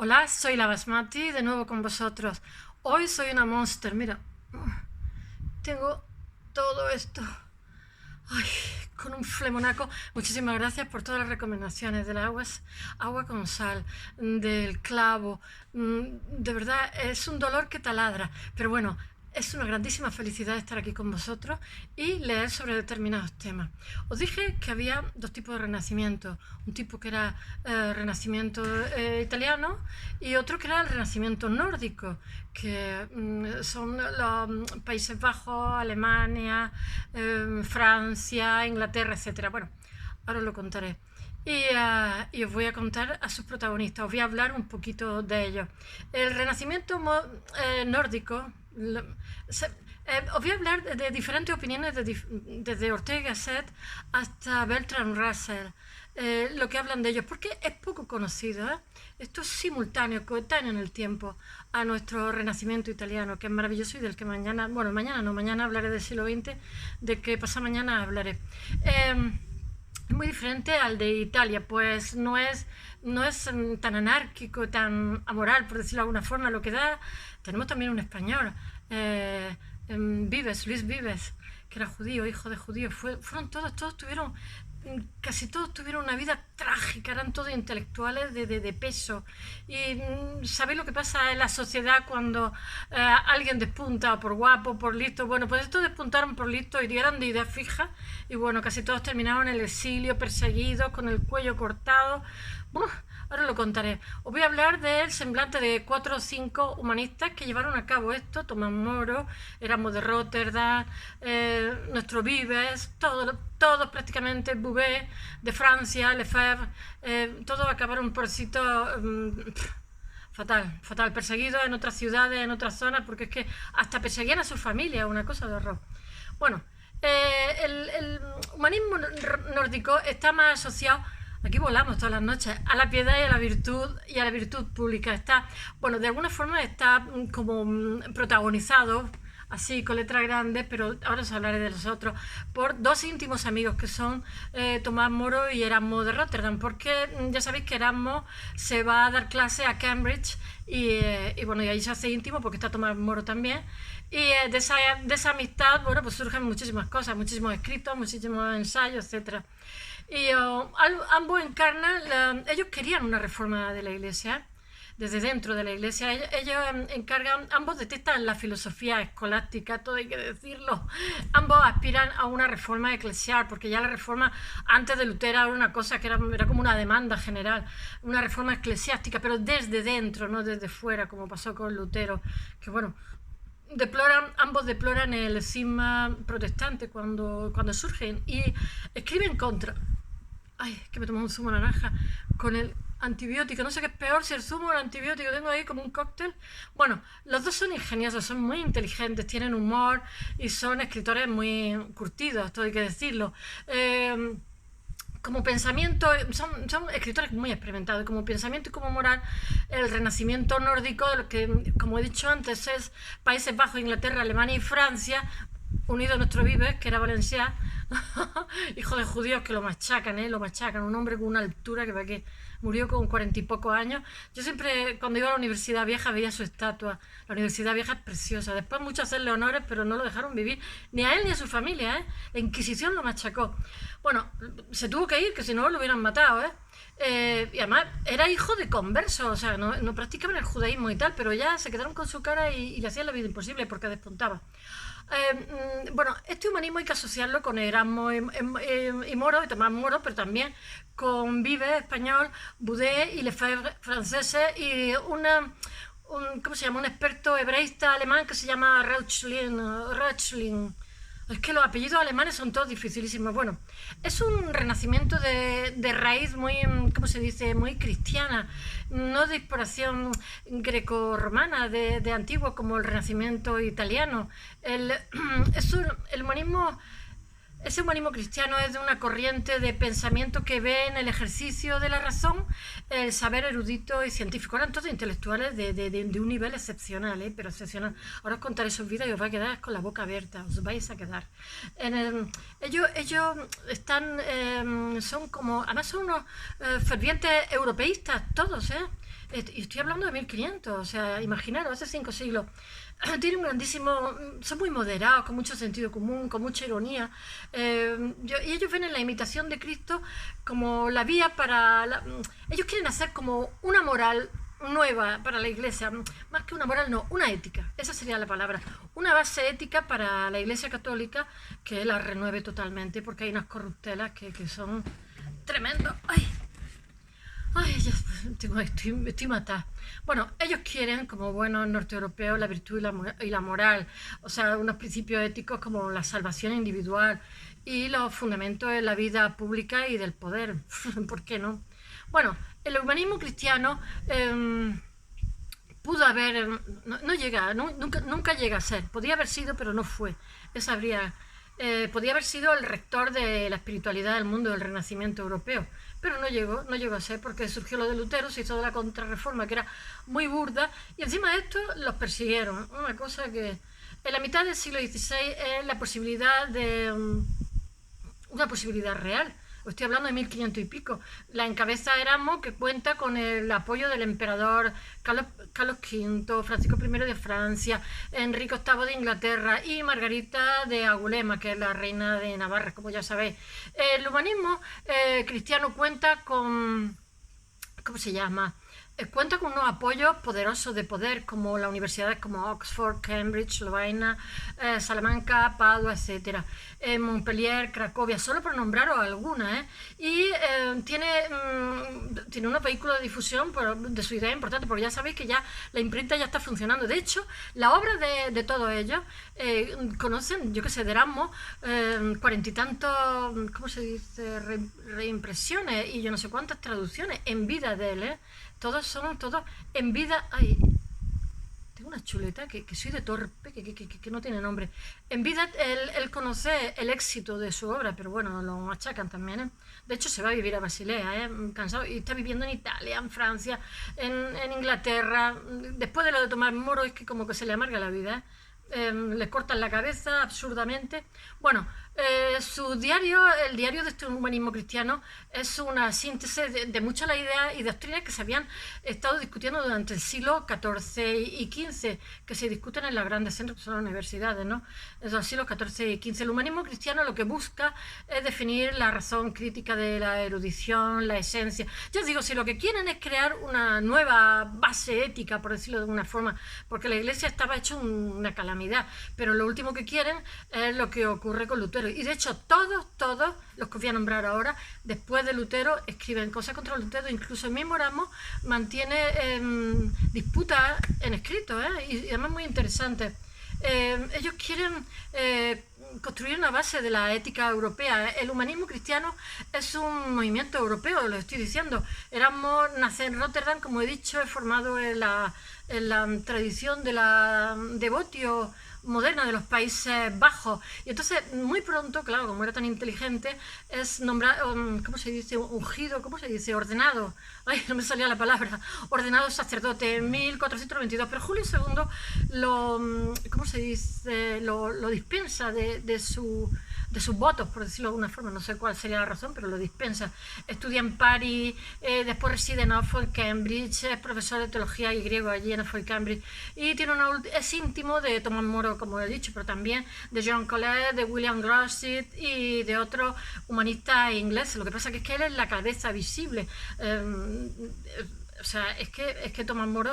Hola, soy la Basmati, de nuevo con vosotros. Hoy soy una monster, mira. Tengo todo esto. Ay, con un flemonaco. Muchísimas gracias por todas las recomendaciones del agua con sal, del clavo. De verdad, es un dolor que taladra. Pero bueno, es una grandísima felicidad estar aquí con vosotros y leer sobre determinados temas. Os dije que había dos tipos de renacimiento. Un tipo que era renacimiento italiano y otro que era el renacimiento nórdico, que son los Países Bajos, Alemania, Francia, Inglaterra, etcétera. Bueno, ahora os lo contaré. Y os voy a contar a sus protagonistas, os voy a hablar un poquito de ellos. El renacimiento nórdico, os voy a hablar de diferentes opiniones desde Ortega y Gasset hasta Bertrand Russell, lo que hablan de ellos, porque es poco conocido, ¿eh? Esto es simultáneo, coetáneo en el tiempo a nuestro renacimiento italiano, que es maravilloso y del que mañana hablaré del siglo XX, de que pasado mañana hablaré. Muy diferente al de Italia, pues no es tan anárquico, tan amoral, por decirlo de alguna forma, lo que da. Tenemos también un español, Luis Vives, que era judío, hijo de judíos. Fueron casi todos tuvieron una vida trágica, eran todos intelectuales de peso. Y ¿sabéis lo que pasa en la sociedad cuando alguien despunta por guapo, por listo? Bueno, pues estos despuntaron por listo y eran de idea fija, y bueno, casi todos terminaron en el exilio, perseguidos, con el cuello cortado. Ahora lo contaré. Os voy a hablar del semblante de 4 o 5 humanistas que llevaron a cabo esto. Tomás Moro, Erasmo de Rotterdam, nuestro Vives, todos prácticamente, Bouvet de Francia, Lefebvre, todos acabaron por sitio fatal, perseguidos en otras ciudades, en otras zonas, porque es que hasta perseguían a su familia, una cosa de horror. Bueno, el humanismo nórdico está más asociado, aquí volamos todas las noches, a la piedad y a la virtud pública. Está, bueno, de alguna forma está como protagonizado, así con letras grandes, pero ahora os hablaré de los otros, por dos íntimos amigos que son Tomás Moro y Erasmo de Rotterdam, porque ya sabéis que Erasmo se va a dar clase a Cambridge y bueno, y ahí se hace íntimo porque está Tomás Moro también. Y de esa amistad, bueno, pues surgen muchísimas cosas, muchísimos escritos, muchísimos ensayos, etcétera. Y ambos encarnan, ellos querían una reforma de la Iglesia, desde dentro de la Iglesia. Ellos encargan, ambos detestan la filosofía escolástica, todo hay que decirlo. Ambos aspiran a una reforma eclesial, porque ya la reforma antes de Lutero era una cosa que era como una demanda general, una reforma eclesiástica, pero desde dentro, no desde fuera, como pasó con Lutero, que bueno, ambos deploran el cisma protestante cuando surgen y escriben contra. Ay, es que me tomo un zumo de naranja con el antibiótico. No sé qué es peor, si el zumo o el antibiótico. Tengo ahí como un cóctel. Bueno, los dos son ingeniosos, son muy inteligentes, tienen humor y son escritores muy curtidos, todo hay que decirlo. Como pensamiento, son escritores muy experimentados. Como pensamiento y como moral, el renacimiento nórdico, que como he dicho antes es Países Bajos, Inglaterra, Alemania y Francia, unido a nuestro Vives, que era valenciano, hijo de judíos, que lo machacan, un hombre con una altura que para qué, murió con 40 y pocos años. Yo siempre, cuando iba a la Universidad Vieja, veía su estatua. La Universidad Vieja es preciosa. Después muchos hacerle honores, pero no lo dejaron vivir, ni a él ni a su familia, ¿eh? La Inquisición lo machacó. Bueno, se tuvo que ir, que si no lo hubieran matado, y además era hijo de conversos, o sea, no practicaban el judaísmo y tal, pero ya se quedaron con su cara y le hacían la vida imposible porque despuntaba. Bueno, este humanismo hay que asociarlo con Erasmo y Moro, y Tomás Moro, pero también con Vives, español, Boudet y Lefebvre, franceses, y ¿cómo se llama? Un experto hebreísta alemán que se llama Reuchlin. Es que los apellidos alemanes son todos dificilísimos. Bueno, es un renacimiento de raíz muy, ¿cómo se dice?, muy cristiana, no de inspiración greco-romana de antiguo como el renacimiento italiano. El humanismo, ese humanismo cristiano es de una corriente de pensamiento que ve en el ejercicio de la razón el saber erudito y científico. Eran todos intelectuales de un nivel excepcional, pero excepcional. Ahora os contaré sus vidas y os vais a quedar con la boca abierta, os vais a quedar. Ellos están, son como, además son unos fervientes europeístas, todos, Y estoy hablando de 1500, o sea, imaginaros, hace 5 siglos. Tiene un grandísimo... Son muy moderados, con mucho sentido común, con mucha ironía. Y ellos ven en la imitación de Cristo como la vía para... ellos quieren hacer como una moral nueva para la Iglesia, más que una moral, no, una ética, esa sería la palabra, una base ética para la Iglesia católica que la renueve totalmente, porque hay unas corruptelas que son tremendos. Ay, ya estoy matada. Bueno, ellos quieren, como buenos norteeuropeos, la virtud y la moral, o sea, unos principios éticos como la salvación individual y los fundamentos de la vida pública y del poder. ¿Por qué no? Bueno, el humanismo cristiano pudo haber, no llega, nunca llega a ser, podía haber sido, pero no fue. Podía haber sido el rector de la espiritualidad del mundo del Renacimiento europeo, pero no llegó a ser porque surgió lo de Lutero, se hizo de la contrarreforma, que era muy burda, y encima de esto los persiguieron. Una cosa que en la mitad del siglo XVI es la posibilidad de una posibilidad real. Estoy hablando de 1500 y pico. La encabeza Erasmo, que cuenta con el apoyo del emperador Carlos V, Francisco I de Francia, Enrique VIII de Inglaterra y Margarita de Angulema, que es la reina de Navarra, como ya sabéis. El humanismo cristiano cuenta con... ¿Cómo se llama? Cuenta con unos apoyos poderosos de poder, como las universidades como Oxford, Cambridge, Lovaina, Salamanca, Padua, etc. Montpellier, Cracovia, solo por nombraros algunas. Y tiene unos vehículos de difusión de su idea importante, porque ya sabéis que ya la imprenta ya está funcionando. De hecho, la obra de todos ellos conocen, yo que sé, de Erasmo, 40 y tantos, ¿cómo se dice? Reimpresiones y yo no sé cuántas traducciones en vida de él, Todos en vida. Ay, tengo una chuleta que soy de torpe, que no tiene nombre. En vida él conoce el éxito de su obra, pero bueno, lo machacan también, De hecho, se va a vivir a Basilea, cansado, y está viviendo en Italia, en Francia, en Inglaterra. Después de lo de Tomás Moro, es que como que se le amarga la vida, le cortan la cabeza absurdamente. Bueno, su diario, el diario de este humanismo cristiano, es una síntesis de muchas de las ideas y doctrinas que se habían estado discutiendo durante el siglo XIV y XV, que se discuten en los grandes centros, que son las universidades, ¿no? En los siglos XIV y XV. El humanismo cristiano lo que busca es definir la razón crítica de la erudición, la esencia. Ya os digo, si lo que quieren es crear una nueva base ética, por decirlo de alguna forma, porque la Iglesia estaba hecha una calamidad, pero lo último que quieren es lo que ocurre con Lutero. Y de hecho todos los que os voy a nombrar ahora, después de Lutero, escriben cosas contra Lutero. Incluso el mismo Erasmo mantiene disputas en escrito, y además muy interesantes. Ellos quieren construir una base de la ética europea. El humanismo cristiano es un movimiento europeo, lo estoy diciendo. Erasmo nace en Rotterdam, como he dicho, es formado en la tradición de la devotio moderna de los Países Bajos, y entonces muy pronto, claro, como era tan inteligente, es nombrado, ¿cómo se dice? Ungido, ¿cómo se dice? Ordenado, ay, no me salía la palabra, ordenado sacerdote en 1492, pero Julio II ¿cómo se dice? Lo dispensa de sus votos, por decirlo de alguna forma, no sé cuál sería la razón, pero lo dispensa. Estudia en París, después reside en Oxford, Cambridge, es profesor de teología y griego allí en Oxford, Cambridge, y es íntimo de Tomás Moro, como he dicho, pero también de John Colet, de William Grosset y de otros humanistas ingleses. Lo que pasa es que él es la cabeza visible. O sea, es que Tomás Moro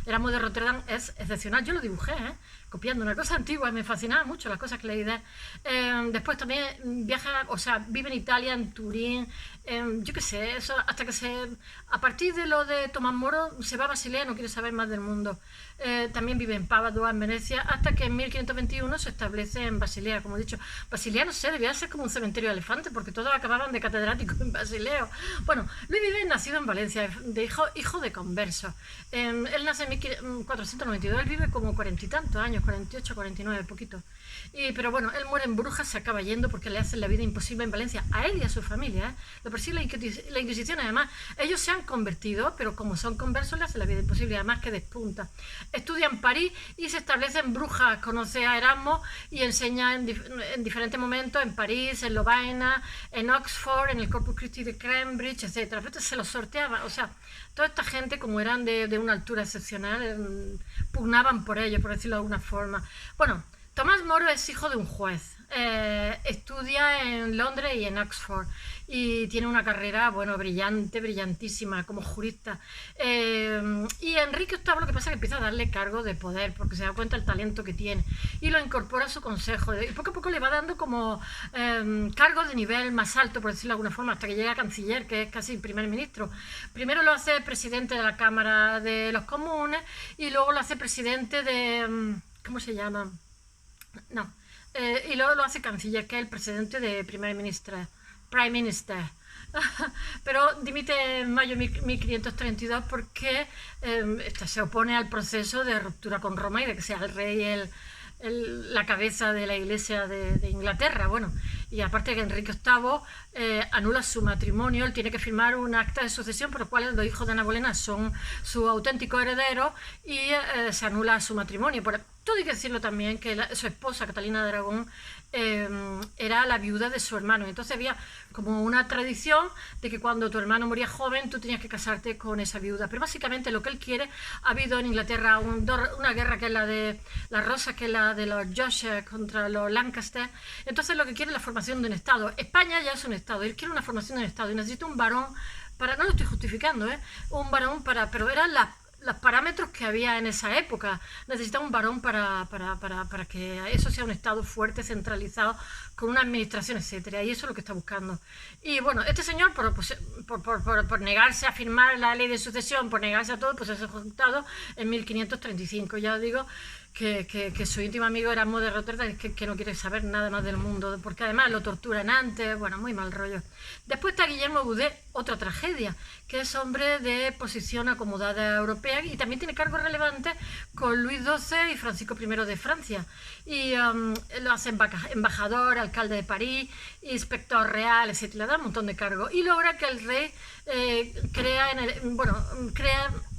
Erasmo de Rotterdam es excepcional. Yo lo dibujé, copiando una cosa antigua, y me fascinaba mucho las cosas que leí de él. Después también vive en Italia, en Turín, yo qué sé, eso hasta que a partir de lo de Tomás Moro se va a Basilea, no quiere saber más del mundo. También vive en Padua, en Venecia, hasta que en 1521 se establece en Basilea, como he dicho. Basilea, no sé, debía ser como un cementerio de elefantes, porque todos acababan de catedráticos en Basilea. Bueno, Luis Vives, nacido en Valencia, hijo de conversos. Él nace en 1492, él vive como 40 y tantos años, 48, 49, poquito. Pero bueno, él muere en Brujas, se acaba yendo porque le hacen la vida imposible en Valencia, a él y a su familia, ¿eh? Lo persigue la Inquisición, además, ellos se han convertido, pero como son conversos le hacen la vida imposible, además que despunta. Estudia en París y se establece en Brujas, conoce a Erasmo y enseña en diferentes momentos, en París, en Lovaina, en Oxford, en el Corpus Christi de Cambridge, etc. Pero se los sorteaba, o sea, toda esta gente, como eran de una altura excepcional, pugnaban por ello, por decirlo de alguna forma. Bueno, Tomás Moro es hijo de un juez, estudia en Londres y en Oxford y tiene una carrera, bueno, brillante, brillantísima como jurista. Y Enrique VIII lo que pasa es que empieza a darle cargo de poder porque se da cuenta del talento que tiene y lo incorpora a su consejo y poco a poco le va dando como cargos de nivel más alto, por decirlo de alguna forma, hasta que llega a canciller, que es casi primer ministro. Primero lo hace presidente de la Cámara de los Comunes y luego lo hace presidente de... ¿cómo se llama? No, y luego lo hace canciller, que es el presidente de Prime Minister. Pero dimite en mayo de 1532 porque se opone al proceso de ruptura con Roma y de que sea el rey la cabeza de la Iglesia de Inglaterra. Bueno, y aparte que Enrique VIII anula su matrimonio, él tiene que firmar un acta de sucesión por el cual los hijos de Ana Bolena son su auténtico heredero y se anula su matrimonio. Todo hay que decirlo también que su esposa, Catalina de Aragón, era la viuda de su hermano. Entonces había como una tradición de que cuando tu hermano moría joven tú tenías que casarte con esa viuda. Pero básicamente lo que él quiere, ha habido en Inglaterra una guerra que es la de las Rosas, que es la de los Yorkshire contra los Lancaster. Entonces lo que quiere es la formación de un Estado. España ya es un Estado, él quiere una formación de un Estado y necesita un varón para, no lo estoy justificando, un varón para, pero eran los parámetros que había en esa época. Necesitaba un varón para que eso sea un Estado fuerte, centralizado, con una administración, etcétera. Y eso es lo que está buscando. Y bueno, este señor, por negarse a firmar la ley de sucesión, por negarse a todo, pues es ejecutado en 1535. Ya os digo que su íntimo amigo Erasmo de Rotterdam que no quiere saber nada más del mundo, porque además lo torturan antes, bueno, muy mal rollo. Después está Guillermo Boudet, otra tragedia, que es hombre de posición acomodada europea y también tiene cargos relevantes con Luis XII y Francisco I de Francia. Y lo hace embajador, alcalde de París, inspector real, etc. Le da un montón de cargos y logra que el rey crea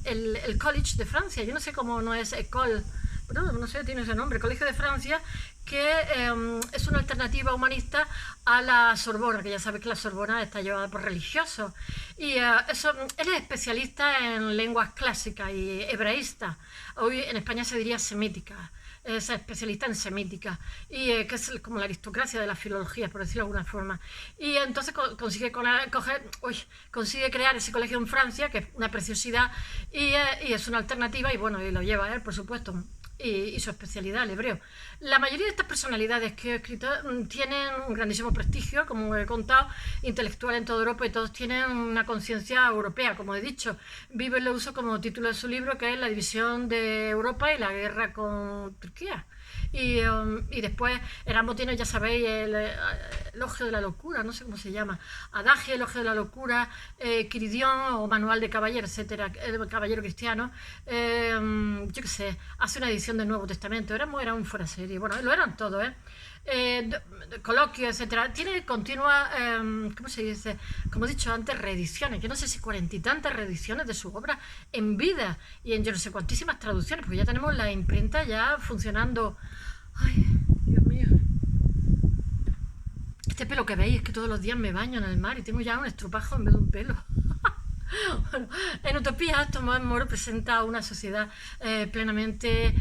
el College de Francia. Yo no sé cómo no es École, no sé, tiene ese nombre, Colegio de Francia, que es una alternativa humanista a la Sorbona, que ya sabéis que la Sorbona está llevada por religiosos. Y él es especialista en lenguas clásicas y hebraístas. Hoy en España se diría semítica. Es especialista en semítica, y que es como la aristocracia de la filología, por decirlo de alguna forma. Y entonces consigue crear ese colegio en Francia, que es una preciosidad, y es una alternativa, y bueno, y lo lleva él, por supuesto. Y su especialidad, el hebreo. La mayoría de estas personalidades que he escrito tienen un grandísimo prestigio, como he contado, intelectual en toda Europa, y todos tienen una conciencia europea, como he dicho. Bibel lo uso como título de su libro, que es La división de Europa y la guerra con Turquía. Y después Erasmo tiene, ya sabéis, el elogio de la locura, no sé cómo se llama, Adagio, elogio de la locura, Quiridión o Manual de Caballero, etcétera, Caballero Cristiano, yo qué sé, hace una edición del Nuevo Testamento. Erasmo era un fuera de serie, bueno, lo eran todos, coloquios, etcétera. Tiene continua, ¿cómo se dice? Como he dicho antes, reediciones. Yo no sé si 40 y tantas reediciones de su obra en vida y en yo no sé cuantísimas traducciones, porque ya tenemos la imprenta ya funcionando. Ay, Dios mío. Este pelo que veis es que todos los días me baño en el mar y tengo ya un estropajo en vez de un pelo. Bueno, en Utopía, Tomás Moro presenta una sociedad plenamente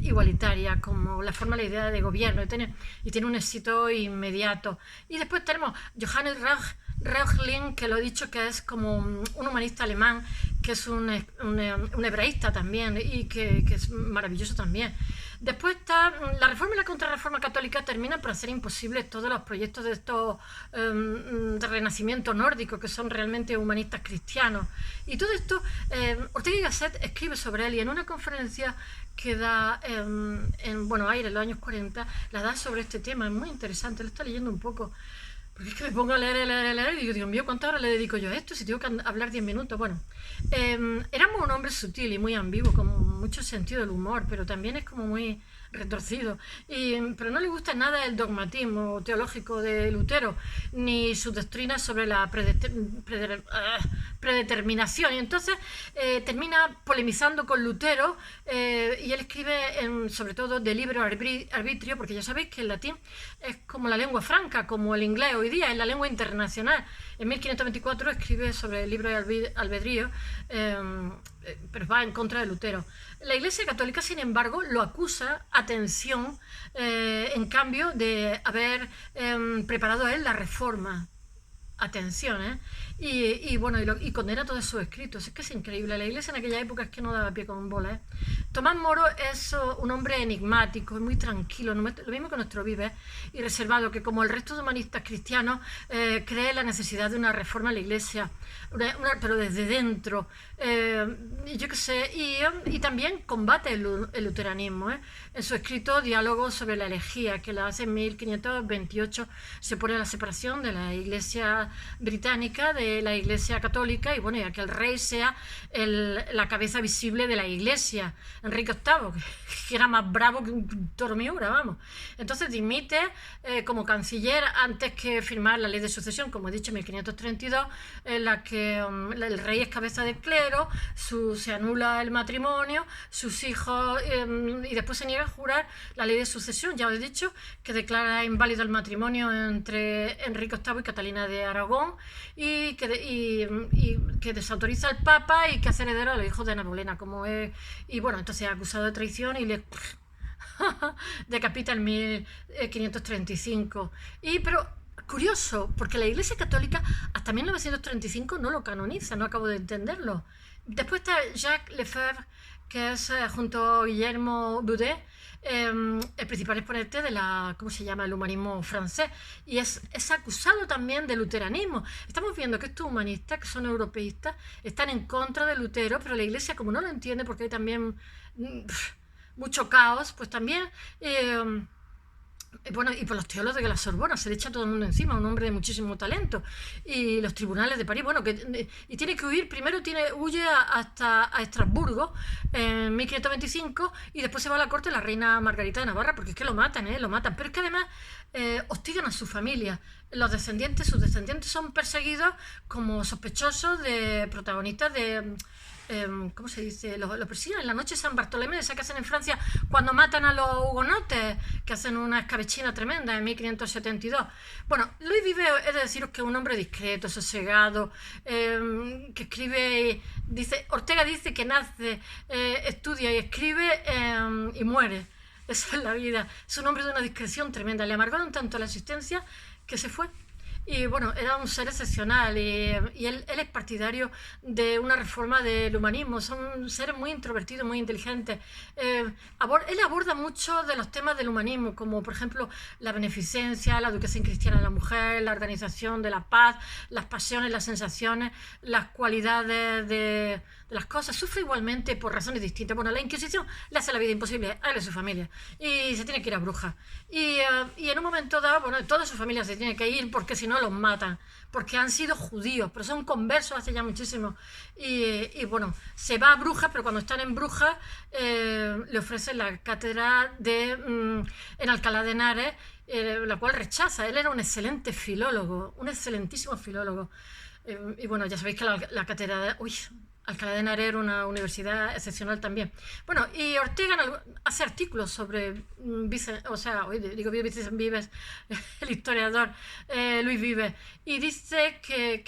igualitaria, como la forma, la idea de gobierno, y tiene un éxito inmediato. Y después tenemos Johannes Reuchlin, que lo he dicho, que es como un humanista alemán, que es un hebraísta también, y que es maravilloso también. Después está la reforma y la contrarreforma católica, terminan por hacer imposibles todos los proyectos de estos de renacimiento nórdico, que son realmente humanistas cristianos. Y todo esto, Ortega y Gasset escribe sobre él, y en una conferencia que da en Buenos Aires en los años 40, la da sobre este tema. Es muy interesante, lo está leyendo un poco. porque es que me pongo a leer y digo, Dios mío, ¿cuántas horas le dedico yo a esto? Si tengo que hablar 10 minutos. Bueno, éramos un hombre sutil y muy ambiguo, con mucho sentido del humor, pero también es como muy retorcido. Pero no le gusta nada el dogmatismo teológico de Lutero, ni sus doctrinas sobre la predeterminación. Y entonces termina polemizando con Lutero y él escribe sobre todo de libre arbitrio, porque ya sabéis que el latín es como la lengua franca, como el inglés hoy día, es la lengua internacional. En 1524 escribe sobre el libre albedrío, pero va en contra de Lutero. La Iglesia Católica, sin embargo, lo acusa, atención, en cambio, de haber preparado a él la reforma. Atención, ¿eh? Bueno, y condena todos sus escritos. Es que es increíble. La Iglesia en aquella época es que no daba pie con un bola, ¿eh? Tomás Moro es un hombre enigmático, muy tranquilo, lo mismo que nuestro Vives, y reservado, que como el resto de humanistas cristianos cree la necesidad de una reforma en la Iglesia, pero desde dentro. Yo qué sé, y también combate el luteranismo, ¿eh? En su escrito Diálogo sobre la herejía, que la hace en 1528, se pone a la separación de la Iglesia británica de la Iglesia católica, y bueno, ya que el rey sea la cabeza visible de la Iglesia, Enrique VIII, que era más bravo que un toro miura, vamos. Entonces dimite como canciller antes que firmar la ley de sucesión, como he dicho, en 1532, en la que el rey es cabeza del clero, se anula el matrimonio, sus hijos, y después se niega a jurar la ley de sucesión. Ya os he dicho que declara inválido el matrimonio entre Enrique VIII y Catalina de Aragón, y que desautoriza al Papa y que hace heredero a los hijos de Ana Bolena, como es. Y bueno, entonces es acusado de traición y le decapita en 1535. Pero curioso, porque la Iglesia Católica hasta 1935 no lo canoniza, no acabo de entenderlo. Después está Jacques Lefebvre, que es junto a Guillermo Boudet, el principal exponente de ¿cómo se llama?, el humanismo francés, y es acusado también de luteranismo. Estamos viendo que estos humanistas, que son europeístas, están en contra de Lutero, pero la Iglesia, como no lo entiende, porque hay también mucho caos, pues también bueno, y por los teólogos de la Sorbona se le echa todo el mundo encima, un hombre de muchísimo talento, y los tribunales de París, bueno, y tiene que huir, primero huye hasta a Estrasburgo en 1525, y después se va a la corte de la reina Margarita de Navarra, porque es que lo matan, pero es que además hostigan a su familia. Sus descendientes son perseguidos como sospechosos de protagonistas de... ¿cómo se dice? Lo persiguen en la noche de San Bartolomé, esa que hacen en Francia cuando matan a los hugonotes, que hacen una escabechina tremenda en 1572. Bueno, Luis Vives, he de deciros que es un hombre discreto, sosegado, que escribe, Ortega dice que nace, estudia y escribe y muere. Esa es la vida. Es un hombre de una discreción tremenda. Le amargaron tanto la existencia que se fue. Y bueno, era un ser excepcional, y él es partidario de una reforma del humanismo. Son seres muy introvertidos, muy inteligentes. Él aborda mucho de los temas del humanismo, como por ejemplo la beneficencia, la educación cristiana de la mujer, la organización de la paz, las pasiones, las sensaciones, las cualidades de las cosas. Sufre igualmente por razones distintas. Bueno, la Inquisición le hace la vida imposible a él y a su familia, y se tiene que ir a Brujas. Y en un momento dado, bueno, toda su familia se tiene que ir, porque si no los matan, porque han sido judíos, pero son conversos hace ya muchísimo. Y bueno, se va a Brujas, pero cuando están en Brujas le ofrecen la cátedra en Alcalá de Henares, la cual rechaza. Él era un excelente filólogo, un excelentísimo filólogo. Y bueno, ya sabéis que la cátedra Alcalá de Henares era una universidad excepcional también. Bueno, y Ortega hace artículos sobre Vicente Vives, el historiador Luis Vives, y dice que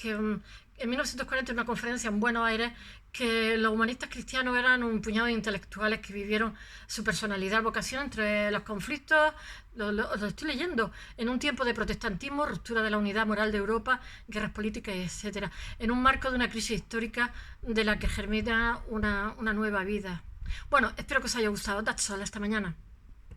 en 1940, en una conferencia en Buenos Aires, que los humanistas cristianos eran un puñado de intelectuales que vivieron su personalidad, vocación entre los conflictos, lo estoy leyendo, en un tiempo de protestantismo, ruptura de la unidad moral de Europa, guerras políticas, etcétera, en un marco de una crisis histórica de la que germina una nueva vida. Bueno, espero que os haya gustado. That's all, hasta mañana.